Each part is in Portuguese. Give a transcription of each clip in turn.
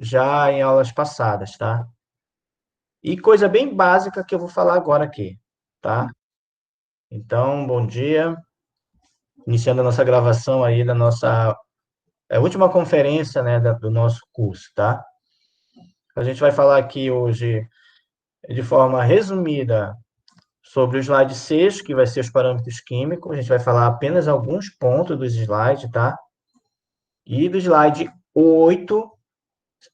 já em aulas passadas, tá? E coisa bem básica que eu vou falar agora aqui, tá? Então, bom dia. Iniciando a nossa gravação aí da nossa última conferência, né, do nosso curso, tá? A gente vai falar aqui hoje, de forma resumida, sobre o slide 6, que vai ser os parâmetros químicos. A gente vai falar apenas alguns pontos dos slides, tá? E do slide 8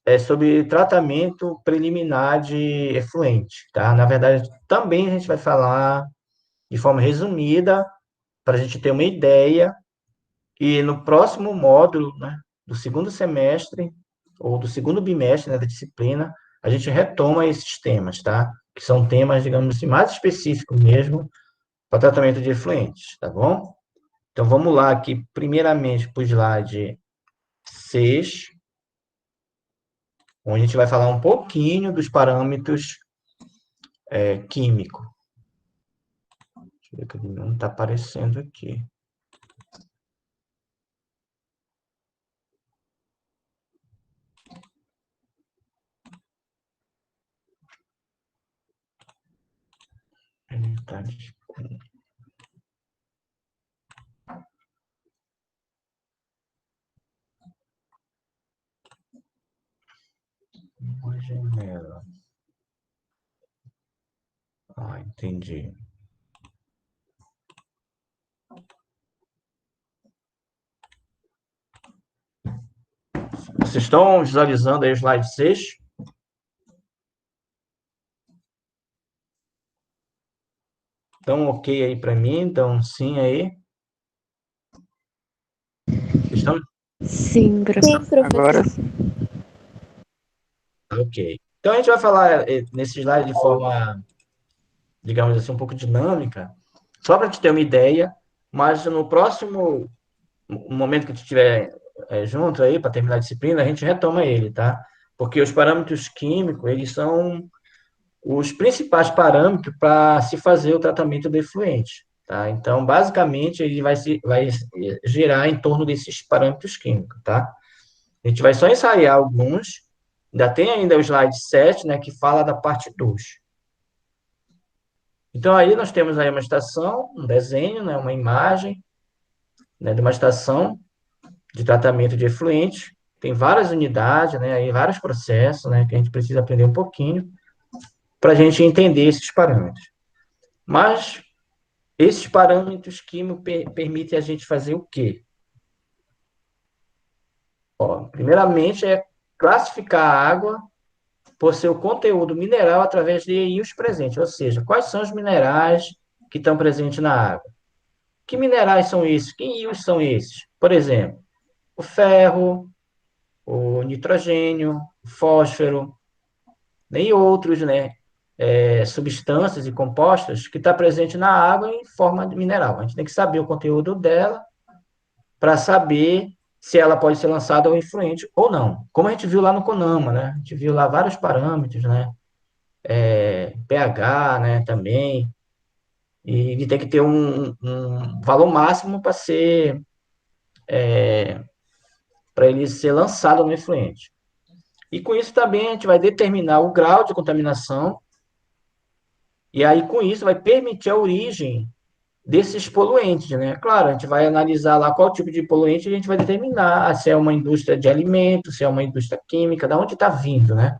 é sobre tratamento preliminar de efluente, tá? Na verdade, também a gente vai falar de forma resumida, para a gente ter uma ideia, e no próximo módulo, né, do segundo semestre, ou do segundo bimestre, né, da disciplina, a gente retoma esses temas, tá? Que são temas, digamos assim, mais específicos mesmo, para tratamento de efluentes, tá bom? Então, vamos lá aqui, primeiramente, para o slide 6, onde a gente vai falar um pouquinho dos parâmetros químicos. Deixa eu ver que ele não está aparecendo aqui. Ele está uma janela. Ah, entendi. Vocês estão visualizando aí o slide 6? Estão ok aí para mim? Então, sim aí? Estão? Sim, Sim, professor. agora. Ok. Então, a gente vai falar nesse slide de forma, digamos assim, um pouco dinâmica, só para te ter uma ideia, mas no próximo momento que tu estiver junto aí, para terminar a disciplina, a gente retoma ele, tá? Porque os parâmetros químicos, eles são os principais parâmetros para se fazer o tratamento do efluente, tá? Então, basicamente, ele vai girar em torno desses parâmetros químicos, tá? A gente vai só ensaiar alguns, ainda tem ainda o slide 7, né, que fala da parte 2. Então, aí nós temos aí uma estação, um desenho, né, uma imagem, né, de uma estação de tratamento de efluente, tem várias unidades, né, aí vários processos, né, que a gente precisa aprender um pouquinho para a gente entender esses parâmetros. Mas esses parâmetros químicos permitem a gente fazer o quê? Ó, primeiramente, é classificar a água por seu conteúdo mineral através de íons presentes, ou seja, quais são os minerais que estão presentes na água. Que minerais são esses? Que íons são esses? Por exemplo, o ferro, o nitrogênio, o fósforo, nem outros, né? Substâncias e compostos que está presente na água em forma de mineral. A gente tem que saber o conteúdo dela para saber se ela pode ser lançada ao influente ou não. Como a gente viu lá no CONAMA, né? A gente viu lá vários parâmetros, né? pH, né? Também. E ele tem que ter um valor máximo para ele ser lançado no influente. E com isso também a gente vai determinar o grau de contaminação, e aí com isso vai permitir a origem desses poluentes, né? Claro, a gente vai analisar lá qual tipo de poluente e a gente vai determinar se é uma indústria de alimentos, se é uma indústria química, de onde está vindo, né?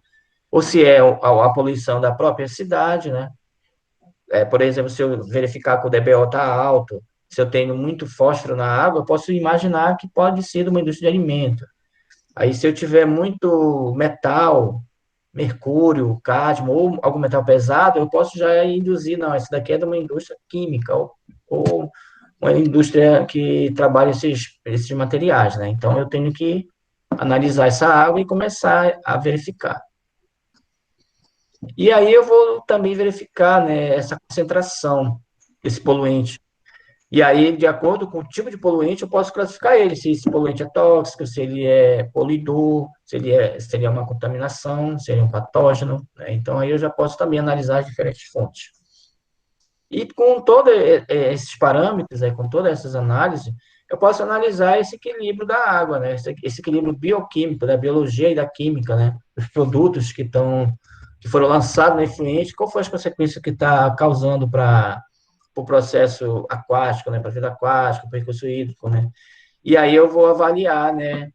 Ou se é a poluição da própria cidade, né? Por exemplo, se eu verificar que o DBO está alto, se eu tenho muito fósforo na água, eu posso imaginar que pode ser de uma indústria de alimento. Aí, se eu tiver muito metal, mercúrio, cádmio ou algum metal pesado, eu posso já induzir, não, esse daqui é de uma indústria química ou uma indústria que trabalha esses materiais, né? Então, eu tenho que analisar essa água e começar a verificar. E aí eu vou também verificar, né, essa concentração desse poluente. E aí, de acordo com o tipo de poluente, eu posso classificar ele, se esse poluente é tóxico, se ele é poluidor, seria uma contaminação, seria um patógeno, né? Então, aí eu já posso também analisar as diferentes fontes. E com todos esses parâmetros, com todas essas análises, eu posso analisar esse equilíbrio da água, né? Esse equilíbrio bioquímico, da biologia e da química, né? Os produtos que foram lançados no efluente, qual foi as consequências que está causando para o processo aquático, né? Para a vida aquática, para o recurso hídrico, né? E aí eu vou avaliar, né?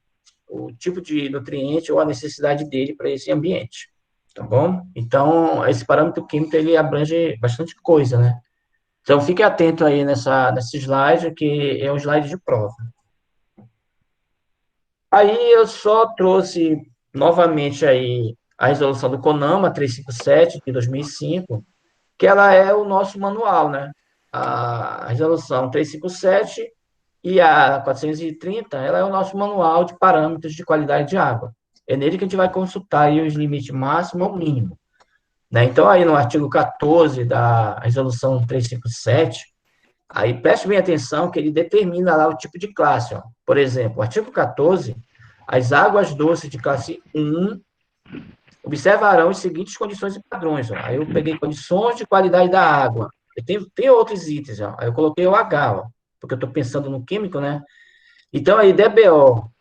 O tipo de nutriente ou a necessidade dele para esse ambiente, tá bom? Então, esse parâmetro químico, ele abrange bastante coisa, né? Então, fique atento aí nesse slide, que é um slide de prova. Aí eu só trouxe novamente aí a resolução do CONAMA 357 de 2005, que ela é o nosso manual, né? A resolução 357 e a 430, ela é o nosso manual de parâmetros de qualidade de água. É nele que a gente vai consultar aí os limites máximo ou mínimo, né? Então, aí no artigo 14 da resolução 357, aí preste bem atenção que ele determina lá o tipo de classe, ó. Por exemplo, o artigo 14, as águas doces de classe 1 observarão as seguintes condições e padrões, ó. Aí eu peguei condições de qualidade da água. Tem outros itens, ó. Aí eu coloquei o H, ó, porque eu estou pensando no químico, né? Então, aí, DBO,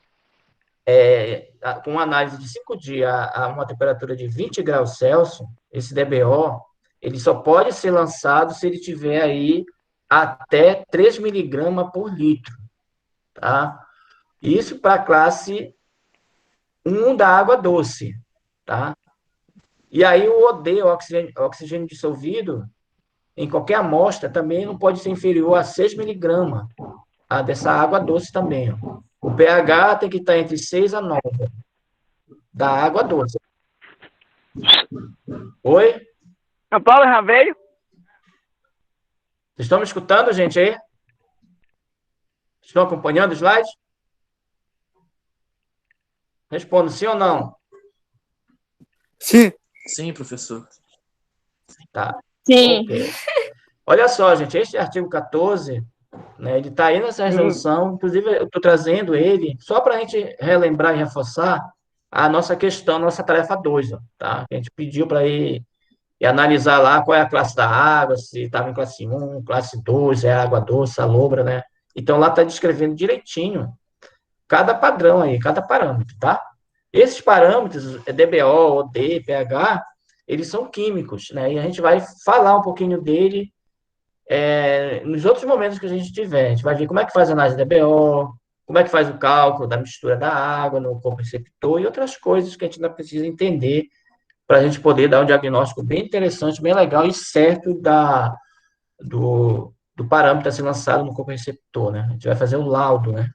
com análise de 5 dias a uma temperatura de 20 graus Celsius, esse DBO, ele só pode ser lançado se ele tiver aí até 3 miligramas por litro, tá? Isso para a classe 1 da água doce, tá? E aí o OD, oxigênio dissolvido, em qualquer amostra, também não pode ser inferior a 6 miligramas dessa água doce também, ó. O pH tem que estar entre 6 a 9 da água doce. Oi? A Paula já veio? Vocês estão me escutando, gente, aí? Estão acompanhando o slide? Respondo sim ou não? Sim. Sim, professor. Tá. Sim. Ok. Olha só, gente, este artigo 14, né, ele está aí nessa resolução, inclusive eu estou trazendo ele só para a gente relembrar e reforçar a nossa questão, nossa tarefa 2, ó, tá? A gente pediu para ir e analisar lá qual é a classe da água, se estava em classe 1, classe 2, é água doce, salobra, né? Então, lá está descrevendo direitinho cada padrão aí, cada parâmetro, tá? Esses parâmetros, DBO, OD, pH, eles são químicos, né? E a gente vai falar um pouquinho dele nos outros momentos que a gente tiver. A gente vai ver como é que faz a análise DBO, como é que faz o cálculo da mistura da água no corpo receptor e outras coisas que a gente ainda precisa entender para a gente poder dar um diagnóstico bem interessante, bem legal e certo do parâmetro a ser lançado no corpo receptor, né? A gente vai fazer o laudo, né?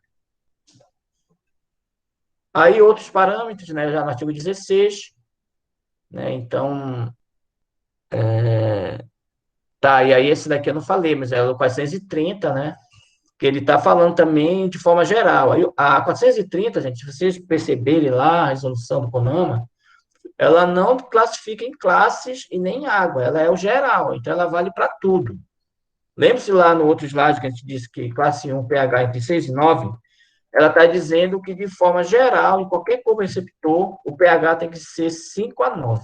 Aí outros parâmetros, né? Já no artigo 16, né? Então, tá, e aí esse daqui eu não falei, mas é o 430, né? Que ele está falando também de forma geral. Aí, a 430, gente, se vocês perceberem lá, a resolução do CONAMA, ela não classifica em classes e nem em água, ela é o geral, então ela vale para tudo. Lembre-se lá no outro slide que a gente disse que classe 1, pH entre 6 e 9, ela está dizendo que, de forma geral, em qualquer corpo receptor, o pH tem que ser 5 a 9,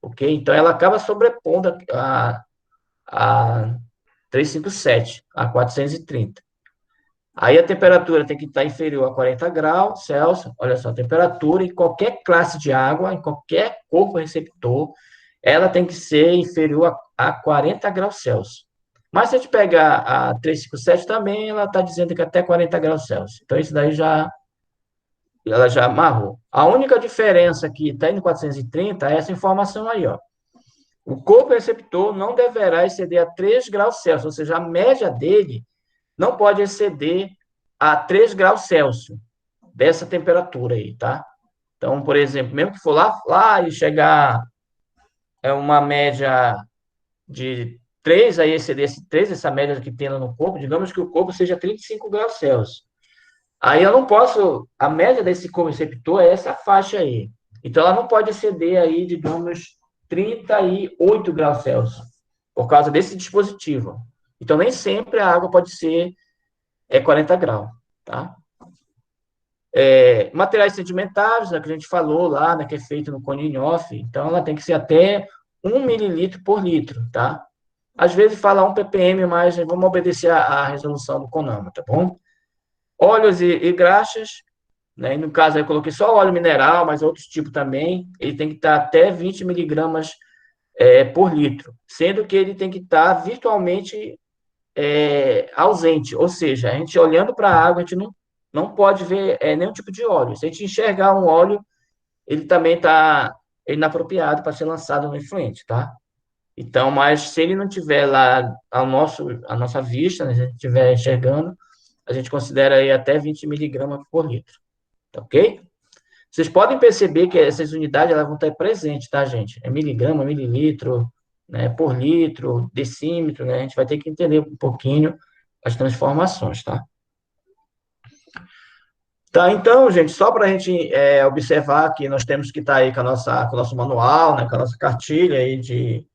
ok? Então, ela acaba sobrepondo a 357, a 430. Aí a temperatura tem que estar inferior a 40 graus Celsius. Olha só, a temperatura em qualquer classe de água, em qualquer corpo receptor, ela tem que ser inferior a 40 graus Celsius. Mas se a gente pegar a 357 também, ela está dizendo que até 40 graus Celsius. Então, isso daí ela já amarrou. A única diferença que está no 430 é essa informação aí, ó. O corpo receptor não deverá exceder a 3 graus Celsius, ou seja, a média dele não pode exceder a 3 graus Celsius dessa temperatura aí, tá? Então, por exemplo, mesmo que for lá e chegar uma média de 3, aí exceder esse 3, essa média que tem no corpo, digamos que o corpo seja 35 graus Celsius. Aí eu não posso, a média desse corpo receptor é essa faixa aí. Então, ela não pode exceder aí, digamos, 38 graus Celsius, por causa desse dispositivo. Então, nem sempre a água pode ser 40 graus, tá? Materiais sedimentáveis, né, que a gente falou lá, né, que é feito no Coninoff, então ela tem que ser até 1 mililitro por litro, tá? Às vezes fala 1 ppm, mas vamos obedecer a resolução do CONAMA, tá bom? Óleos e graxas, né? E no caso, aí eu coloquei só óleo mineral, mas outros tipos também. Ele tem que estar até 20 miligramas por litro, sendo que ele tem que estar virtualmente ausente, ou seja, a gente olhando para a água, a gente não pode ver nenhum tipo de óleo. Se a gente enxergar um óleo, ele também está inapropriado para ser lançado no efluente, tá? Então, mas se ele não tiver lá a nossa vista, né, se a gente estiver enxergando, a gente considera aí até 20 miligramas por litro, tá ok? Vocês podem perceber que essas unidades elas vão estar presentes, tá, gente? É miligrama, mililitro, né, por litro, decímetro, né? A gente vai ter que entender um pouquinho as transformações, tá? Tá, então, gente, só para a gente observar que nós temos que estar aí com o nosso manual, né, com a nossa cartilha aí de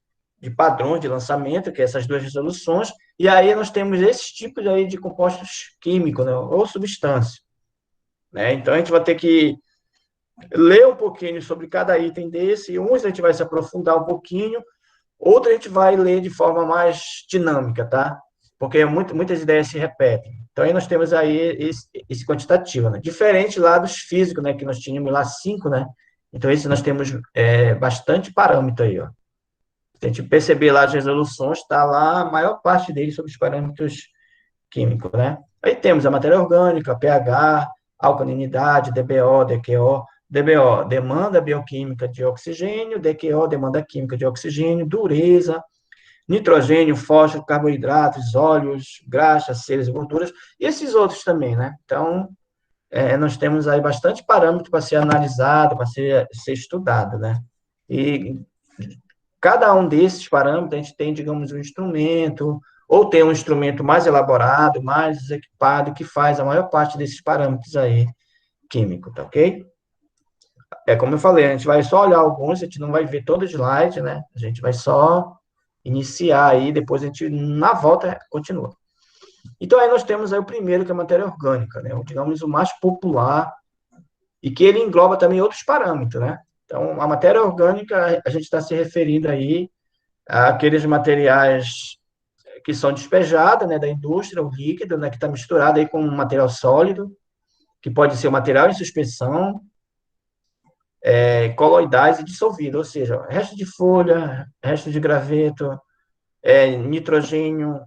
padrões de lançamento, que é essas duas resoluções, e aí nós temos esses tipos aí de compostos químicos, né, ou substâncias, né? Então, a gente vai ter que ler um pouquinho sobre cada item desse, uns a gente vai se aprofundar um pouquinho, outro a gente vai ler de forma mais dinâmica, tá? Porque muitas ideias se repetem. Então, aí nós temos aí esse quantitativo, né? Diferente lá dos físicos, né? Que nós tínhamos lá 5, né? Então, esse nós temos bastante parâmetro aí, ó. Se a gente perceber lá as resoluções, está lá a maior parte deles sobre os parâmetros químicos, né? Aí temos a matéria orgânica, pH, alcalinidade, DBO, DQO. DBO, demanda bioquímica de oxigênio, DQO, demanda química de oxigênio, dureza, nitrogênio, fósforo, carboidratos, óleos, graxas, ceras e gorduras, e esses outros também, né? Então, nós temos aí bastante parâmetro para ser analisado, para ser estudado, né? E cada um desses parâmetros, a gente tem, digamos, um instrumento, ou tem um instrumento mais elaborado, mais equipado, que faz a maior parte desses parâmetros aí, químico, tá ok? É como eu falei, a gente vai só olhar alguns, a gente não vai ver todo o slide, né? A gente vai só iniciar aí, depois a gente, na volta, continua. Então, aí nós temos aí o primeiro, que é a matéria orgânica, né? Digamos, o mais popular, e que ele engloba também outros parâmetros, né? Então, a matéria orgânica, a gente está se referindo aí àqueles materiais que são despejados, né, da indústria, o líquido, né, que está misturado aí com um material sólido, que pode ser o material em suspensão, coloidais e dissolvido, ou seja, resto de folha, resto de graveto, nitrogênio,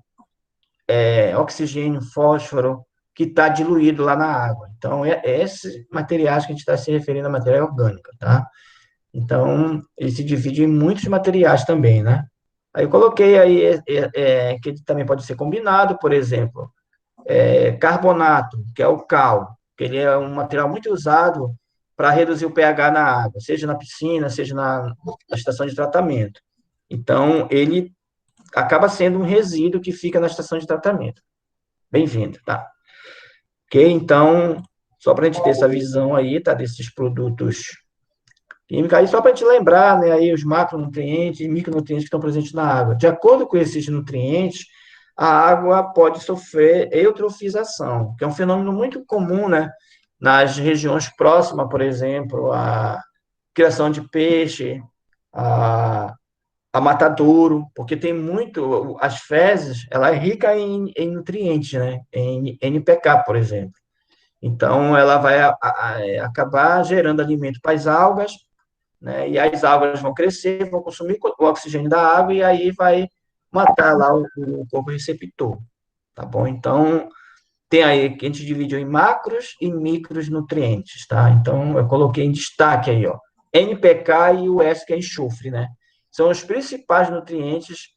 oxigênio, fósforo, que está diluído lá na água. Então, esses materiais que a gente está se referindo à matéria orgânica, tá? Então, ele se divide em muitos materiais também, né? Aí eu coloquei aí que ele também pode ser combinado, por exemplo, carbonato, que é o cal, que ele é um material muito usado para reduzir o pH na água, seja na piscina, seja na estação de tratamento. Então, ele acaba sendo um resíduo que fica na estação de tratamento. Bem-vindo, tá? Ok? Então, só para a gente ter essa visão aí, tá? Desses produtos químicos. Aí, só para a gente lembrar, né? Aí os macronutrientes e micronutrientes que estão presentes na água. De acordo com esses nutrientes, a água pode sofrer eutrofização, que é um fenômeno muito comum, né? Nas regiões próximas, por exemplo, à criação de peixe, a matadouro, porque tem muito, as fezes, ela é rica em nutrientes, né? Em NPK, por exemplo. Então, ela vai acabar gerando alimento para as algas, né? E as algas vão crescer, vão consumir o oxigênio da água e aí vai matar lá o corpo receptor, tá bom? Então, tem aí que a gente dividiu em macros e micros nutrientes, tá? Então, eu coloquei em destaque aí, ó, NPK e o S, que é enxofre, né? São os principais nutrientes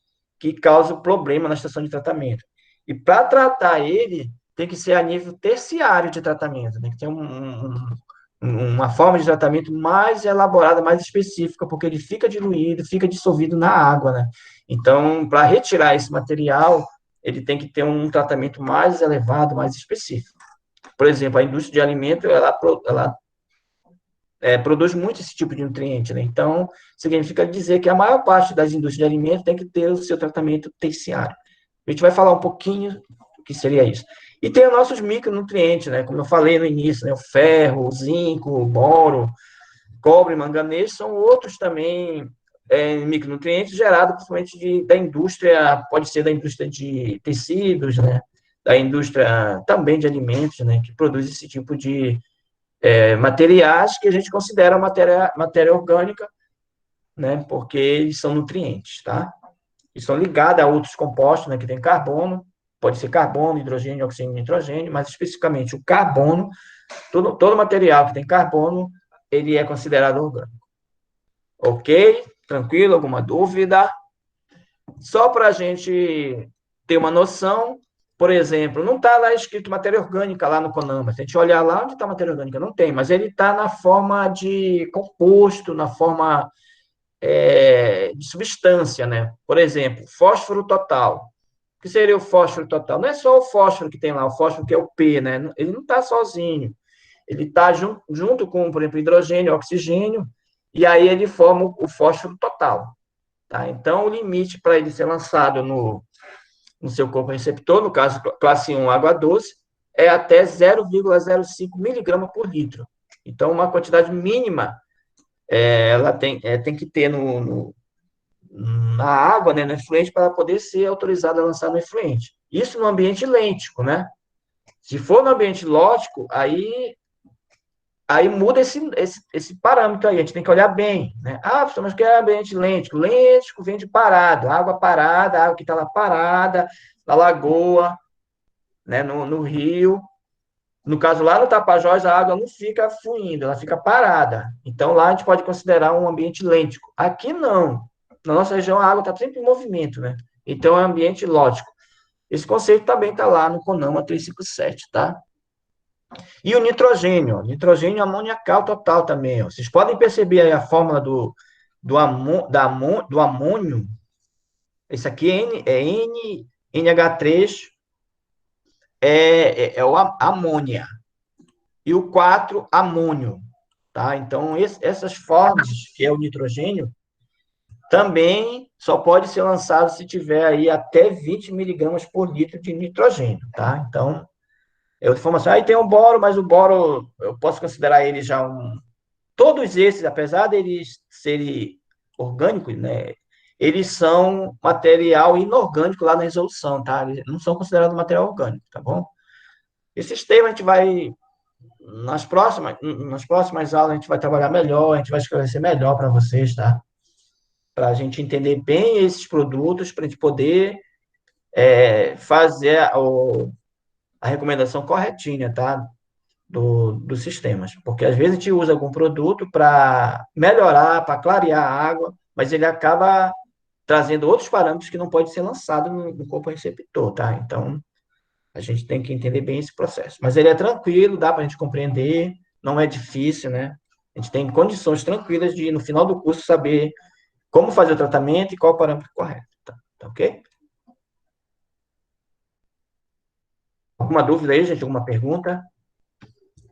que causam problema na estação de tratamento. E para tratar ele, tem que ser a nível terciário de tratamento, tem que ter uma forma de tratamento mais elaborada, mais específica, porque ele fica diluído, fica dissolvido na água, né? Então, para retirar esse material, ele tem que ter um tratamento mais elevado, mais específico. Por exemplo, a indústria de alimento, ela produz muito esse tipo de nutriente, né? Então, significa dizer que a maior parte das indústrias de alimento tem que ter o seu tratamento terciário. A gente vai falar um pouquinho do que seria isso. E tem os nossos micronutrientes, né? Como eu falei no início, né? O ferro, o zinco, o boro, cobre, manganês, são outros também micronutrientes gerados principalmente da indústria, pode ser da indústria de tecidos, né? da indústria também de alimentos, né, que produz esse tipo de materiais que a gente considera matéria orgânica, né, porque eles são nutrientes, tá? E são ligados a outros compostos, né, que tem carbono, pode ser carbono, hidrogênio, oxigênio, nitrogênio, mas especificamente o carbono, todo material que tem carbono, ele é considerado orgânico. Ok? Tranquilo? Alguma dúvida? Só para a gente ter uma noção, por exemplo, não está lá escrito matéria orgânica lá no CONAMA. Se a gente olhar lá onde está matéria orgânica, não tem, mas ele está na forma de composto, na forma de substância, né? Por exemplo, fósforo total. O que seria o fósforo total? Não é só o fósforo que tem lá, o fósforo que é o P, né? Ele não está sozinho. Ele está junto com, por exemplo, hidrogênio, oxigênio, e aí ele forma o fósforo total. Tá? Então, o limite para ele ser lançado no seu corpo receptor, no caso, classe 1, água doce, é até 0,05 miligrama por litro. Então, uma quantidade mínima ela tem que ter na água, né, no efluente, para poder ser autorizada a lançar no efluente. Isso no ambiente lêntico, né? Se for no ambiente lógico, aí muda esse parâmetro aí, a gente tem que olhar bem, né? Professor, mas que é ambiente lêntico? Lêntico vem de parado, água parada, água que está lá parada, na lagoa, né, no rio. No caso, lá no Tapajós, a água não fica fluindo, ela fica parada. Então, lá a gente pode considerar um ambiente lêntico. Aqui, não. Na nossa região, a água está sempre em movimento, né? Então, é um ambiente lógico. Esse conceito também está lá no CONAMA 357, tá? E o nitrogênio amoniacal total também. Ó. Vocês podem perceber aí a fórmula do amônio. Esse aqui é NH3, o amônia. E o 4, amônio. Tá? Então, essas formas, que é o nitrogênio, também só pode ser lançado se tiver aí até 20 miligramas por litro de nitrogênio. Tá? Então, informação. Aí tem o boro, mas o boro, eu posso considerar ele já um. Todos esses, apesar deles serem orgânicos, né? Eles são material inorgânico lá na resolução, tá? Eles não são considerados material orgânico, tá bom? Esses temas a gente vai. Nas próximas aulas a gente vai trabalhar melhor, a gente vai esclarecer melhor para vocês, tá? Para a gente entender bem esses produtos, para a gente poder fazer a recomendação corretinha, tá? Dos sistemas. Porque às vezes a gente usa algum produto para melhorar, para clarear a água, mas ele acaba trazendo outros parâmetros que não pode ser lançado no corpo receptor, tá? Então, a gente tem que entender bem esse processo. Mas ele é tranquilo, dá para a gente compreender, não é difícil, né? A gente tem condições tranquilas de, no final do curso, saber como fazer o tratamento e qual o parâmetro correto, tá ok? Alguma dúvida aí, gente? Alguma pergunta?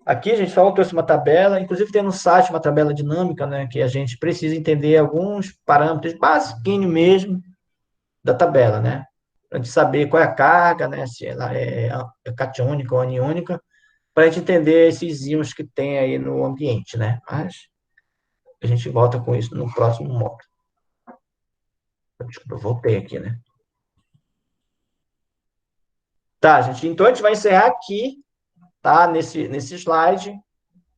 Aqui a gente só trouxe uma tabela, inclusive tem no site uma tabela dinâmica, né, que a gente precisa entender alguns parâmetros básicos mesmo da tabela, né? Para a gente saber qual é a carga, né, se ela é catiônica ou aniônica, para a gente entender esses íons que tem aí no ambiente, né? Mas a gente volta com isso no próximo módulo. Desculpa, eu voltei aqui, né? Tá, gente, então a gente vai encerrar aqui, tá? Nesse slide.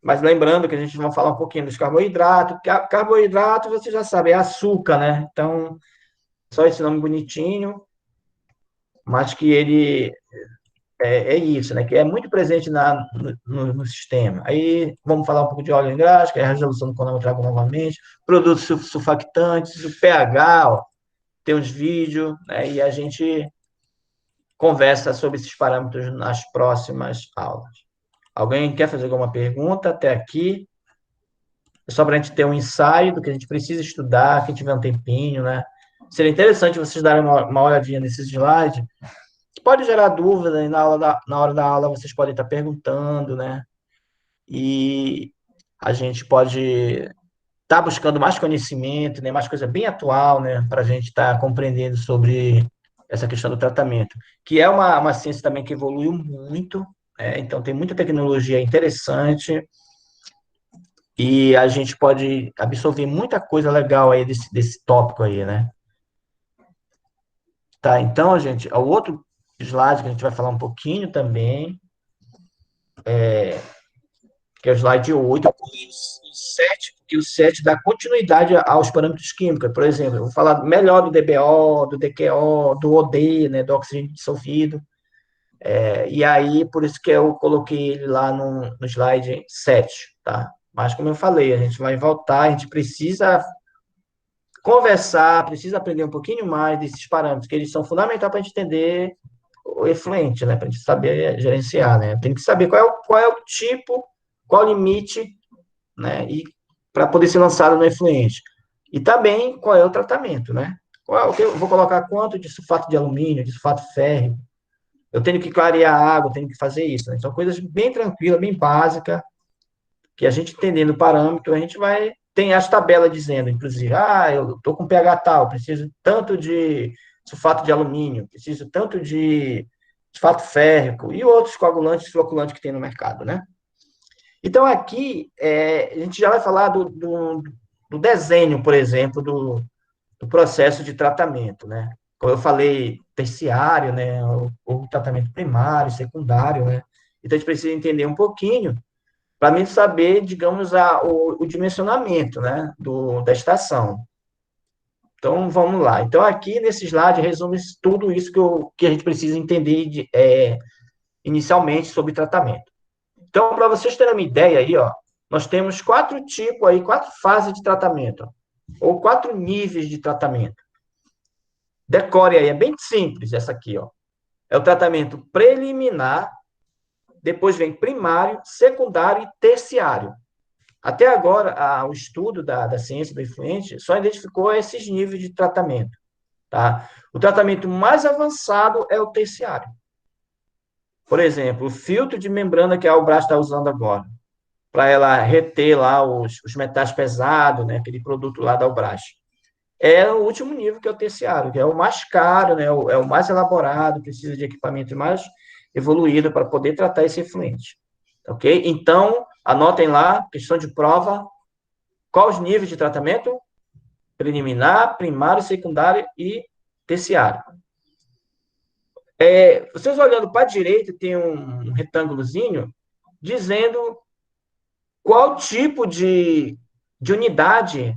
Mas lembrando que a gente vai falar um pouquinho dos carboidratos. Carboidrato, você já sabe, é açúcar, né? Então, só esse nome bonitinho, mas que ele é isso, né? Que é muito presente no sistema. Aí, vamos falar um pouco de óleo em graxa, que é a resolução do CONAMA eu trago novamente, produtos sulfactantes, o pH, ó, tem uns vídeos, né? E a gente conversa sobre esses parâmetros nas próximas aulas. Alguém quer fazer alguma pergunta até aqui? É só para a gente ter um ensaio do que a gente precisa estudar, quem tiver um tempinho, né? Seria interessante vocês darem uma olhadinha nesses slides. Pode gerar dúvida, e na hora da aula vocês podem estar perguntando, né? E a gente pode estar buscando mais conhecimento, né? Mais coisa bem atual, né? Para a gente estar compreendendo sobre essa questão do tratamento, que é uma ciência também que evoluiu muito, né? Então tem muita tecnologia interessante, e a gente pode absorver muita coisa legal aí desse tópico aí, né? Tá, então, gente, o outro slide que a gente vai falar um pouquinho também, que é o slide 8, e o 7, porque o 7 dá continuidade aos parâmetros químicos. Por exemplo, eu vou falar melhor do DBO, do DQO, do OD, né, do oxigênio dissolvido. E aí, por isso que eu coloquei ele lá no slide 7, tá? Mas, como eu falei, a gente vai voltar, a gente precisa conversar, precisa aprender um pouquinho mais desses parâmetros, que eles são fundamentais para a gente entender o efluente, né? Para a gente saber gerenciar, né? Tem que saber qual é o tipo, qual o limite, né? E para poder ser lançado no efluente. E também qual é o tratamento, né? Eu vou colocar quanto de sulfato de alumínio, de sulfato férreo. Eu tenho que clarear a água, eu tenho que fazer isso, né? São coisas bem tranquilas, bem básicas, que a gente entendendo o parâmetro, a gente vai. Tem as tabelas dizendo, inclusive, eu estou com pH tal, preciso tanto de sulfato de alumínio, preciso tanto de sulfato férrico e outros coagulantes e floculantes que tem no mercado, né? Então, aqui, a gente já vai falar do desenho, por exemplo, do processo de tratamento, né? Como eu falei, terciário, né? O tratamento primário, secundário, né? Então, a gente precisa entender um pouquinho para mim saber, digamos, o dimensionamento, né, da estação. Então, vamos lá. Então, aqui nesse slide resume tudo isso que a gente precisa entender inicialmente sobre tratamento. Então, para vocês terem uma ideia aí, ó, nós temos 4 tipos aí, 4 fases de tratamento, ó, ou 4 níveis de tratamento. Decore aí, é bem simples essa aqui, ó. É o tratamento preliminar, depois vem primário, secundário e terciário. Até agora, o estudo da ciência do efluente só identificou esses níveis de tratamento. Tá? O tratamento mais avançado é o terciário. Por exemplo, o filtro de membrana que a Albras está usando agora, para ela reter lá os metais pesados, né, aquele produto lá da Albras. É o último nível, que é o terciário, que é o mais caro, né, é o mais elaborado, precisa de equipamento mais evoluído para poder tratar esse efluente. Ok? Então, anotem lá, questão de prova. Quais os níveis de tratamento? Preliminar, primário, secundário e terciário. Vocês olhando para a direita, tem um retângulozinho dizendo qual tipo de unidade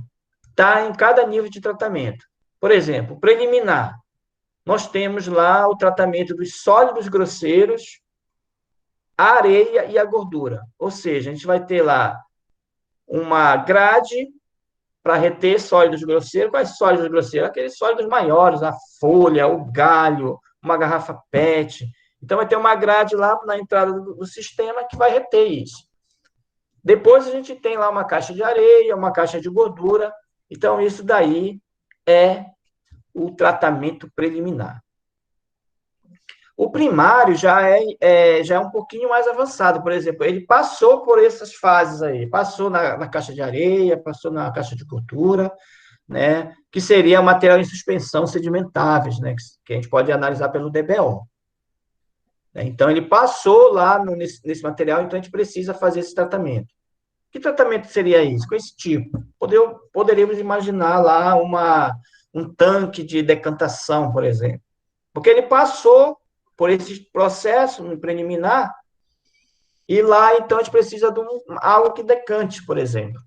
está em cada nível de tratamento. Por exemplo, preliminar, nós temos lá o tratamento dos sólidos grosseiros, a areia e a gordura. Ou seja, a gente vai ter lá uma grade para reter sólidos grosseiros. Quais sólidos grosseiros? Aqueles sólidos maiores, a folha, o galho, uma garrafa PET. Então, vai ter uma grade lá na entrada do sistema que vai reter isso. Depois, a gente tem lá uma caixa de areia, uma caixa de gordura. Então, isso daí é o tratamento preliminar. O primário já é um pouquinho mais avançado, por exemplo, ele passou por essas fases aí, passou na caixa de areia, passou na caixa de gordura, né, que seria material em suspensão sedimentáveis, né, que a gente pode analisar pelo DBO. Então, ele passou lá nesse material, então a gente precisa fazer esse tratamento. Que tratamento seria isso? Com esse tipo? Poderíamos imaginar lá um tanque de decantação, por exemplo. Porque ele passou por esse processo no preliminar, e lá, então, a gente precisa de algo que decante, por exemplo.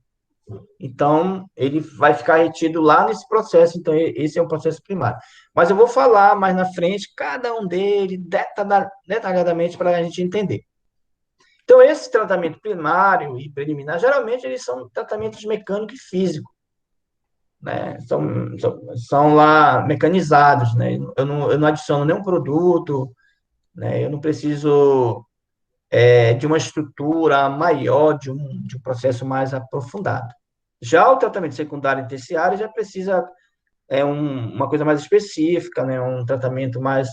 Então, ele vai ficar retido lá nesse processo. Então, esse é um processo primário. Mas eu vou falar mais na frente, cada um deles, detalhadamente, para a gente entender. Então, esse tratamento primário e preliminar, geralmente, eles são tratamentos mecânico e físico, né? São lá mecanizados, né? Eu não adiciono nenhum produto, né? Eu não preciso de uma estrutura maior, de um processo mais aprofundado. Já o tratamento secundário e terciário já precisa uma coisa mais específica, né? Um tratamento mais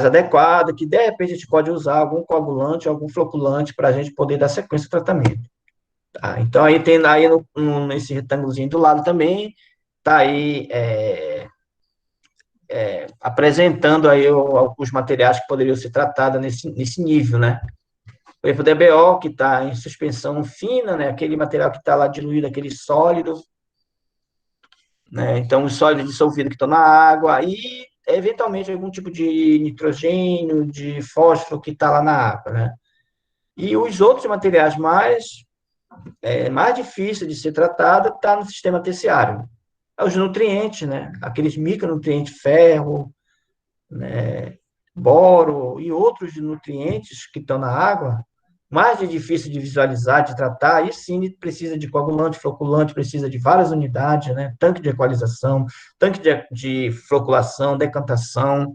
adequado, que de repente a gente pode usar algum coagulante, algum floculante para a gente poder dar sequência ao tratamento. Tá? Então, aí tem aí nesse retângulozinho do lado também, está aí apresentando aí os materiais que poderiam ser tratados nesse nível, né? Por exemplo, o DBO, que está em suspensão fina, né? Aquele material que está lá diluído, aquele sólido, né? Então, os sólidos dissolvidos que estão na água, e eventualmente algum tipo de nitrogênio, de fósforo que está lá na água, né? E os outros materiais mais difíceis de ser tratado está no sistema terciário. Os nutrientes, né? Aqueles micronutrientes, ferro, né? Boro e outros nutrientes que estão na água, mais difícil de visualizar, de tratar, e sim precisa de coagulante, floculante, precisa de várias unidades, né? Tanque de equalização, tanque de floculação, decantação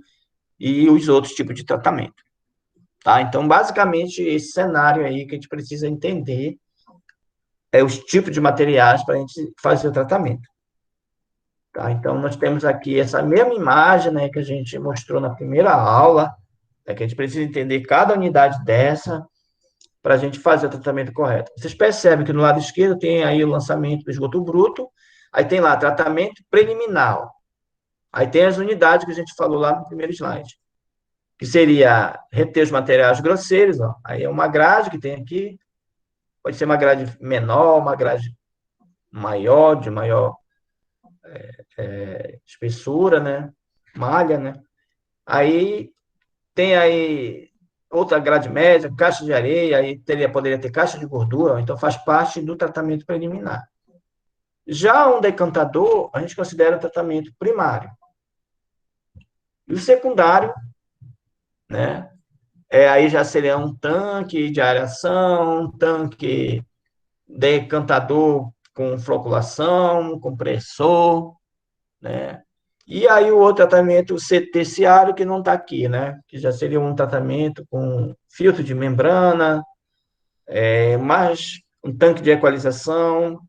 e os outros tipos de tratamento. Tá? Então, basicamente, esse cenário aí que a gente precisa entender é os tipos de materiais para a gente fazer o tratamento. Tá? Então, nós temos aqui essa mesma imagem, né, que a gente mostrou na primeira aula, que a gente precisa entender cada unidade dessa para a gente fazer o tratamento correto. Vocês percebem que no lado esquerdo tem aí o lançamento do esgoto bruto, aí tem lá tratamento preliminar, aí tem as unidades que a gente falou lá no primeiro slide, que seria reter os materiais grosseiros, ó. Aí é uma grade que tem aqui, pode ser uma grade menor, uma grade maior, de maior espessura, né? Malha, né? Aí tem aí outra grade média, caixa de areia, aí poderia ter caixa de gordura, então faz parte do tratamento preliminar. Já um decantador, a gente considera o tratamento primário. E o secundário, né? Aí já seria um tanque de aeração, um tanque decantador com floculação, compressor, né? E aí o outro tratamento, o terciário, que não está aqui, né? Que já seria um tratamento com filtro de membrana, mais um tanque de equalização,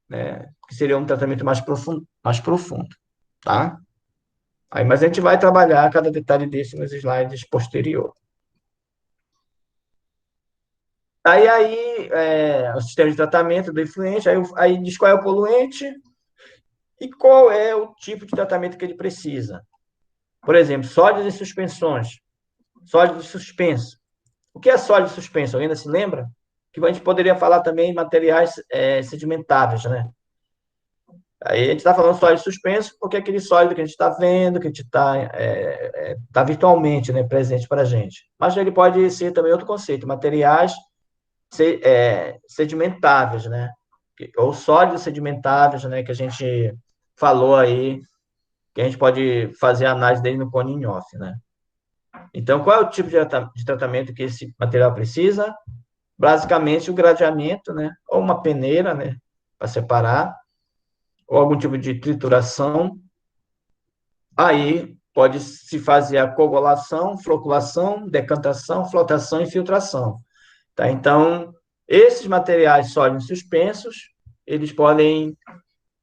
né? Que seria um tratamento mais profundo, tá? Aí, mas a gente vai trabalhar cada detalhe desse nos slides posteriores. O sistema de tratamento do efluente, aí diz qual é o poluente e qual é o tipo de tratamento que ele precisa. Por exemplo, sólidos e suspensões. Sólido suspenso. O que é sólido suspenso? Alguém ainda se lembra? Que a gente poderia falar também em materiais sedimentáveis, né? Aí a gente está falando sólido suspenso porque é aquele sólido que a gente está vendo, que a gente está virtualmente, né, presente para a gente. Mas ele pode ser também outro conceito, materiais sedimentáveis, né? Ou sólidos sedimentáveis, né? Que a gente falou aí, que a gente pode fazer a análise dele no cone in-off, né? Então, qual é o tipo de tratamento que esse material precisa? Basicamente, o gradeamento, né? Ou uma peneira, né? Para separar, ou algum tipo de trituração. Aí, pode se fazer a coagulação, floculação, decantação, flotação e filtração. Tá? Então, esses materiais sólidos suspensos, eles podem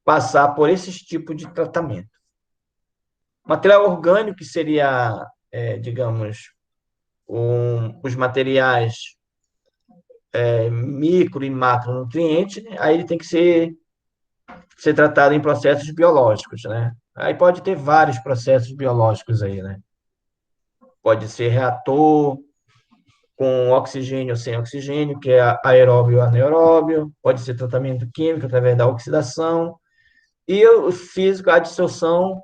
passar por esses tipos de tratamento. Material orgânico, que seria, digamos, os materiais micro e macronutrientes, né? Aí ele tem que ser tratado em processos biológicos, né? Aí pode ter vários processos biológicos aí, né? Pode ser reator com oxigênio ou sem oxigênio, que é aeróbio ou anaeróbio, pode ser tratamento químico através da oxidação, e o físico, a dissolução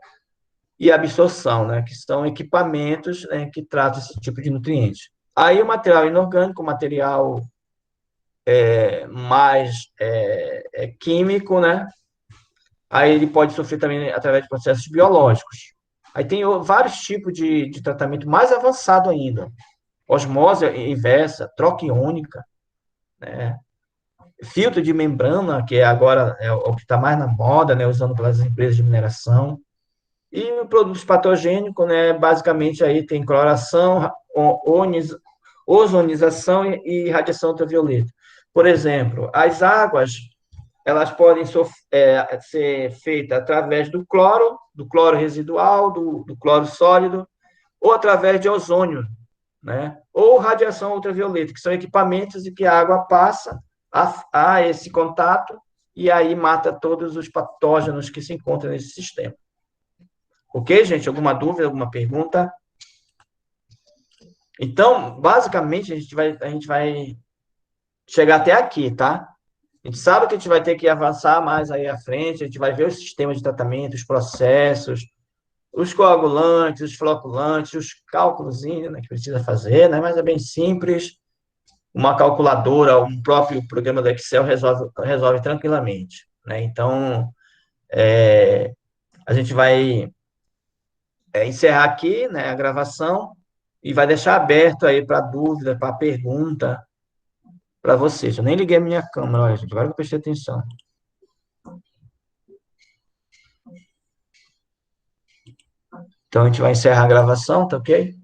e absorção, né? Que são equipamentos, né, que tratam esse tipo de nutrientes. Aí o material inorgânico, o material mais químico, né? Aí ele pode sofrer também através de processos biológicos. Aí tem vários tipos de tratamento mais avançado ainda. Osmose inversa, troca iônica, né? Filtro de membrana, que agora é o que está mais na moda, né? Usando pelas empresas de mineração. E produtos patogênicos, né? Basicamente aí tem cloração, ozonização e radiação ultravioleta. Por exemplo, as águas, elas podem ser feitas através do cloro residual, do cloro sólido, ou através de ozônio, né? Ou radiação ultravioleta, que são equipamentos em que a água passa a esse contato e aí mata todos os patógenos que se encontram nesse sistema. Ok, gente? Alguma dúvida, alguma pergunta? Então, basicamente, a gente vai chegar até aqui, tá? A gente sabe que a gente vai ter que avançar mais aí à frente, a gente vai ver o sistema de tratamento, os processos, os coagulantes, os floculantes, os cálculos, né, que precisa fazer, né, mas é bem simples. Uma calculadora, um próprio programa do Excel resolve tranquilamente, né? Então, a gente vai encerrar aqui, né, a gravação e vai deixar aberto aí para dúvida, para pergunta para vocês. Eu nem liguei a minha câmera, olha, gente, agora que eu prestei atenção. Então, a gente vai encerrar a gravação, tá ok?